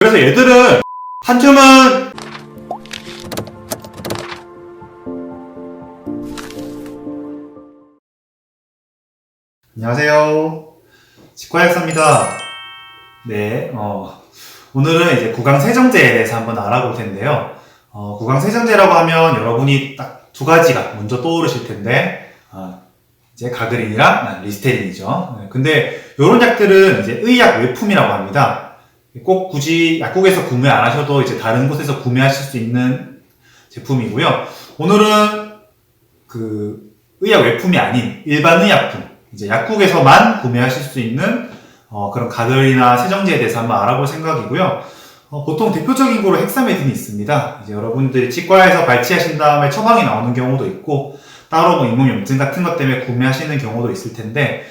그래서 얘들은 한 줌은 안녕하세요. 치과약사입니다. 네, 오늘은 이제 구강세정제에 대해서 한번 알아볼 텐데요. 구강세정제라고 하면 여러분이 딱 두 가지가 먼저 떠오르실 텐데, 이제 가그린이랑 리스테린이죠. 네, 근데 이런 약들은 이제 의약 외품이라고 합니다. 꼭 굳이 약국에서 구매 안 하셔도 이제 다른 곳에서 구매하실 수 있는 제품이고요. 오늘은 그 의약 외품이 아닌 일반 의약품, 이제 약국에서만 구매하실 수 있는 그런 가글이나 세정제에 대해서 한번 알아볼 생각이고요. 보통 대표적인 거로 헥사메딘이 있습니다. 이제 여러분들이 치과에서 발치하신 다음에 처방이 나오는 경우도 있고, 따로 뭐 잇몸염증 같은 것 때문에 구매하시는 경우도 있을 텐데,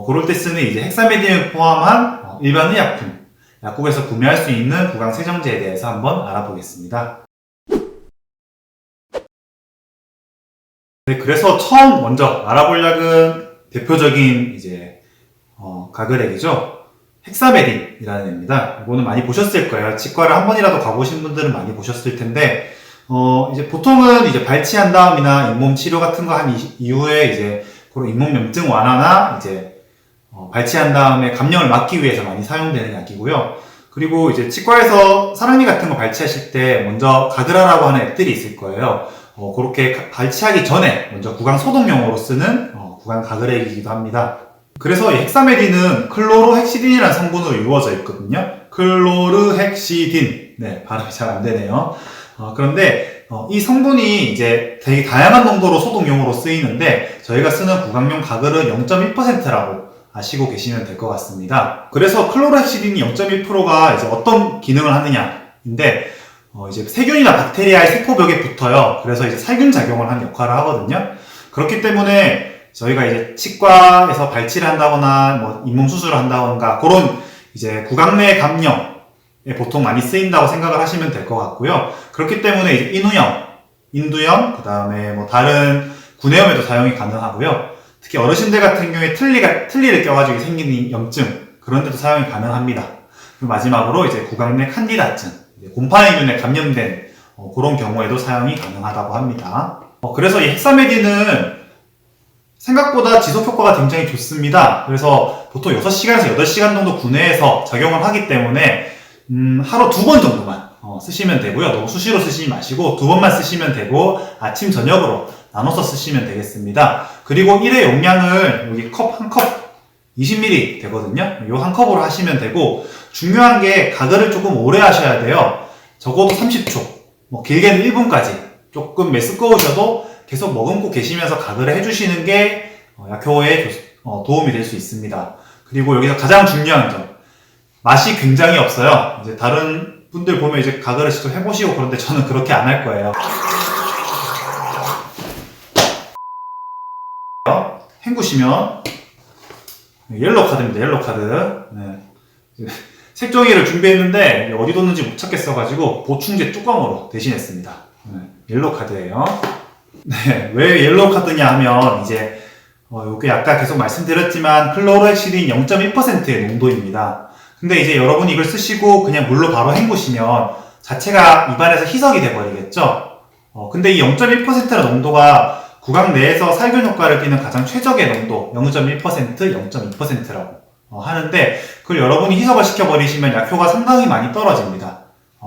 그럴 때 쓰는 이제 헥사메딘을 포함한 일반 의약품, 약국에서 구매할 수 있는 구강 세정제에 대해서 한번 알아보겠습니다. 네, 그래서 처음 먼저 알아볼 약은 대표적인 이제 가글액이죠. 헥사메딘이라는 애입니다. 이거는 많이 보셨을 거예요. 치과를 한 번이라도 가보신 분들은 많이 보셨을 텐데, 이제 보통은 이제 발치한 다음이나 잇몸 치료 같은 거 한 이후에 이제 그런 잇몸염증 완화나 이제 발치한 다음에 감염을 막기 위해서 많이 사용되는 약이고요. 그리고 이제 치과에서 사랑니 같은 거 발치하실 때 먼저 가글하라고 하는 앱들이 있을 거예요. 그렇게 발치하기 전에 먼저 구강 소독용으로 쓰는 구강 가글액이기도 합니다. 그래서 이 헥사메딘은 클로로헥시딘이라는 성분으로 이루어져 있거든요. 클로르헥시딘. 네, 발음이 잘 안 되네요. 그런데 이 성분이 이제 되게 다양한 농도로 소독용으로 쓰이는데 저희가 쓰는 구강용 가글은 0.1%라고 아시고 계시면 될 것 같습니다. 그래서 클로로헥시딘이 0.1%가 이제 어떤 기능을 하느냐인데 이제 세균이나 박테리아의 세포벽에 붙어요. 그래서 이제 살균 작용을 하는 역할을 하거든요. 그렇기 때문에 저희가 이제 치과에서 발치를 한다거나 뭐 잇몸 수술을 한다거나 그런 이제 구강 내 감염에 보통 많이 쓰인다고 생각을 하시면 될 것 같고요. 그렇기 때문에 이제 인후염, 인두염, 그 다음에 뭐 다른 구내염에도 사용이 가능하고요. 특히 어르신들 같은 경우에 틀니를 껴가지고 생기는 염증, 그런 데도 사용이 가능합니다. 그리고 마지막으로 이제 구강 내 칸디다증, 곰팡이균에 감염된 그런 경우에도 사용이 가능하다고 합니다. 그래서 이 헥사메딘은 생각보다 지속 효과가 굉장히 좋습니다. 그래서 보통 6시간에서 8시간 정도 구내에서 작용을 하기 때문에 하루 2번 정도만 쓰시면 되고요. 너무 수시로 쓰시지 마시고 2번만 쓰시면 되고 아침 저녁으로 나눠서 쓰시면 되겠습니다. 그리고 1회 용량을 여기 컵 한 컵 20ml 되거든요. 요 한 컵으로 하시면 되고, 중요한 게 가글을 조금 오래 하셔야 돼요. 적어도 30초, 뭐 길게는 1분까지 조금 메스꺼우셔도 계속 머금고 계시면서 가글을 해주시는 게 약효에 도움이 될 수 있습니다. 그리고 여기서 가장 중요한 점, 맛이 굉장히 없어요. 이제 다른 분들 보면 이제 가글을 직접 해보시고 그런데 저는 그렇게 안 할 거예요. 헹구시면 옐로우 카드입니다. 옐로우 카드. 네. 색종이를 준비했는데 어디 뒀는지 못 찾겠어가지고 보충제 뚜껑으로 대신했습니다. 네. 옐로우 카드예요. 네, 왜 옐로우 카드냐 하면 이제 여기 아까 계속 말씀드렸지만 클로로헥시딘 0.1%의 농도입니다. 근데 이제 여러분이 이걸 쓰시고 그냥 물로 바로 헹구시면 자체가 입안에서 희석이 돼버리겠죠. 근데 이 0.1%의 농도가 구강 내에서 살균 효과를 띠는 가장 최적의 농도 0.1%, 0.2%라고 하는데 그걸 여러분이 희석을 시켜버리시면 약효가 상당히 많이 떨어집니다.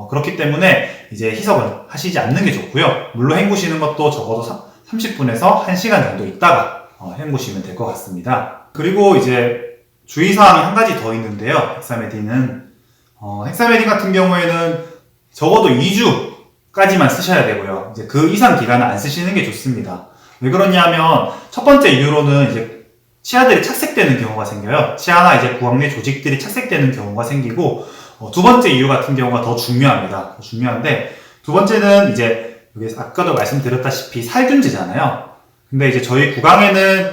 그렇기 때문에 이제 희석을 하시지 않는 게 좋고요. 물로 헹구시는 것도 적어도 30분에서 1시간 정도 있다가 헹구시면 될 것 같습니다. 그리고 이제 주의사항이 한 가지 더 있는데요. 헥사메딘은 헥사메딘 같은 경우에는 적어도 2주까지만 쓰셔야 되고요. 이제 그 이상 기간은 안 쓰시는 게 좋습니다. 왜 그러냐면 첫 번째 이유로는 이제 치아들이 착색되는 경우가 생겨요. 치아나 이제 구강 내 조직들이 착색되는 경우가 생기고, 두 번째 이유 같은 경우가 더 중요합니다. 중요한데, 두 번째는 이제 여기 아까도 말씀드렸다시피 살균제잖아요. 근데 이제 저희 구강에는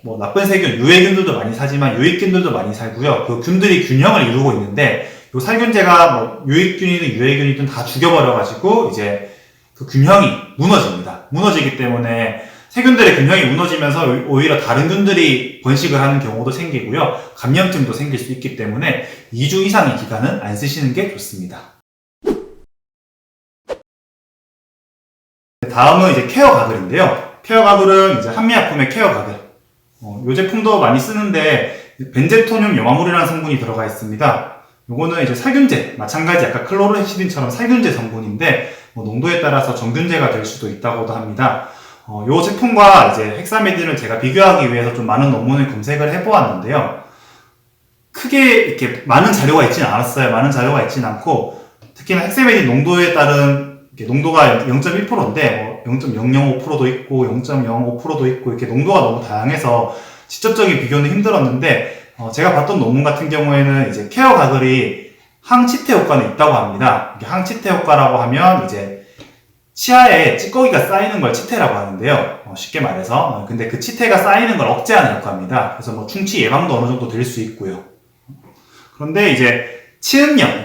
뭐 나쁜 세균, 유해균들도 많이 살지만 유익균들도 많이 살고요. 그 균들이 균형을 이루고 있는데, 요 살균제가 뭐 유익균이든 유해균이든 다 죽여버려가지고 이제 그 균형이 무너집니다. 무너지기 때문에 세균들의 균형이 무너지면서 오히려 다른 균들이 번식을 하는 경우도 생기고요. 감염증도 생길 수 있기 때문에 2주 이상의 기간은 안 쓰시는 게 좋습니다. 다음은 이제 케어 가글인데요. 케어 가글은 이제 한미약품의 케어 가글. 이 제품도 많이 쓰는데 벤제토늄 염화물이라는 성분이 들어가 있습니다. 요거는 이제 살균제, 마찬가지 아까 클로르헤시딘처럼 살균제 성분인데 농도에 따라서 정균제가 될 수도 있다고도 합니다. 요 제품과 이제 헥사메딘을 제가 비교하기 위해서 좀 많은 논문을 검색을 해보았는데요. 크게 이렇게 많은 자료가 있지는 않았어요. 많은 자료가 있지는 않고 특히나 헥사메딘 농도에 따른 농도가 0.1%인데 0.005%도 있고 0.05%도 있고 이렇게 농도가 너무 다양해서 직접적인 비교는 힘들었는데 제가 봤던 논문 같은 경우에는 이제 케어 가글이 항치태 효과는 있다고 합니다. 항치태 효과라고 하면 이제 치아에 찌꺼기가 쌓이는 걸 치태라고 하는데요. 쉽게 말해서 근데 그 치태가 쌓이는 걸 억제하는 효과입니다. 그래서 뭐 충치 예방도 어느 정도 될 수 있고요. 그런데 이제 치음염,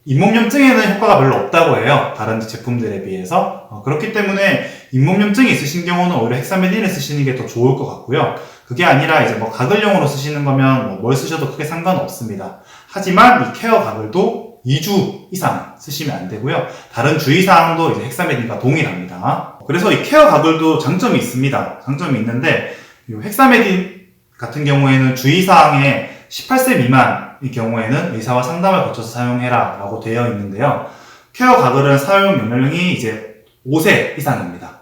잇몸염증에는 효과가 별로 없다고 해요. 다른 제품들에 비해서. 그렇기 때문에 잇몸염증이 있으신 경우는 오히려 헥사메딘을 쓰시는 게 더 좋을 것 같고요. 그게 아니라 이제 뭐 가글용으로 쓰시는 거면 뭘 쓰셔도 크게 상관없습니다. 하지만 이 케어 가글도 2주 이상 쓰시면 안 되고요. 다른 주의사항도 이제 헥사메딘과 동일합니다. 그래서 이 케어 가글도 장점이 있습니다. 장점이 있는데 이 헥사메딘 같은 경우에는 주의사항에 18세 미만의 경우에는 의사와 상담을 거쳐서 사용해라 라고 되어 있는데요. 케어 가글은 사용 연령이 이제 5세 이상입니다.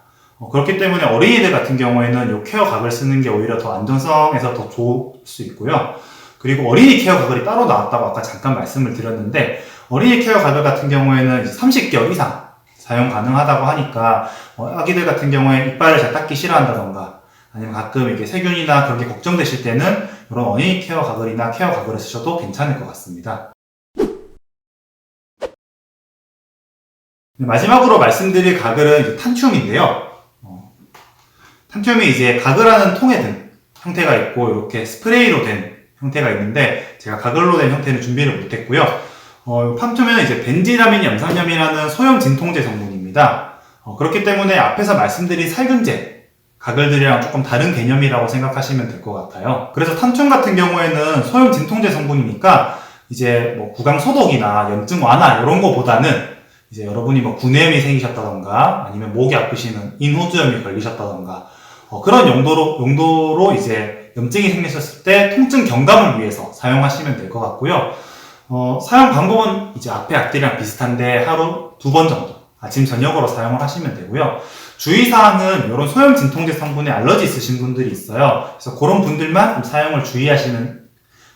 그렇기 때문에 어린이들 같은 경우에는 이 케어 가글 쓰는 게 오히려 더 안전성에서 더 좋을 수 있고요. 그리고 어린이 케어 가글이 따로 나왔다고 아까 잠깐 말씀을 드렸는데 어린이 케어 가글 같은 경우에는 이제 30개월 이상 사용 가능하다고 하니까 아기들 같은 경우에 이빨을 잘 닦기 싫어한다던가 아니면 가끔 이게 세균이나 그런 게 걱정되실 때는 이런 어린이 케어 가글이나 케어 가글을 쓰셔도 괜찮을 것 같습니다. 마지막으로 말씀드릴 가글은 이제 탄튬인데요. 탄튬이 이제 가글하는 통에 든 형태가 있고 이렇게 스프레이로 된 형태가 있는데 제가 가글로 된 형태는 준비를 못했고요. 탄튬은 이제 벤지라민 염산염이라는 소염 진통제 성분입니다. 그렇기 때문에 앞에서 말씀드린 살균제 가글들이랑 조금 다른 개념이라고 생각하시면 될 것 같아요. 그래서 탄튬 같은 경우에는 소염 진통제 성분이니까 이제 뭐 구강 소독이나 염증 완화 이런 거보다는 이제 여러분이 뭐 구내염이 생기셨다던가 아니면 목이 아프시는 인후두염이 걸리셨다던가 그런 용도로 이제 염증이 생기셨을 때 통증 경감을 위해서 사용하시면 될 것 같고요. 사용 방법은 이제 앞에 약들이랑 비슷한데 하루 2번 정도 아침 저녁으로 사용을 하시면 되고요. 주의사항은 이런 소염 진통제 성분에 알러지 있으신 분들이 있어요. 그래서 그런 분들만 좀 사용을 주의하시면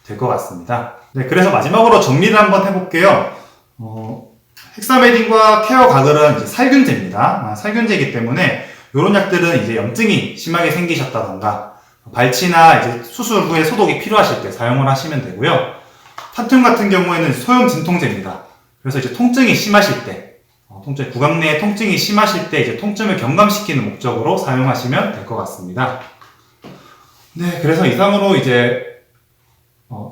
될 것 같습니다. 네, 그래서 마지막으로 정리를 한번 해볼게요. 헥사메딘과 케어 가글은 이제 살균제입니다. 살균제이기 때문에 이런 약들은 이제 염증이 심하게 생기셨다던가 발치나 이제 수술 후에 소독이 필요하실 때 사용을 하시면 되고요. 탄튬 같은 경우에는 소염 진통제입니다. 그래서 이제 통증이 심하실 때, 구강 내에 통증이 심하실 때 이제 통증을 경감시키는 목적으로 사용하시면 될 것 같습니다. 네, 그래서 이상으로 이제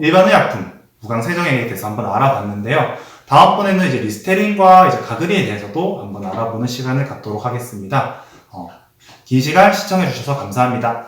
일반 의약품 구강 세정에 대해서 한번 알아봤는데요. 다음번에는 이제 리스테린과 이제 가글에 대해서도 한번 알아보는 시간을 갖도록 하겠습니다. 긴 시간 시청해주셔서 감사합니다.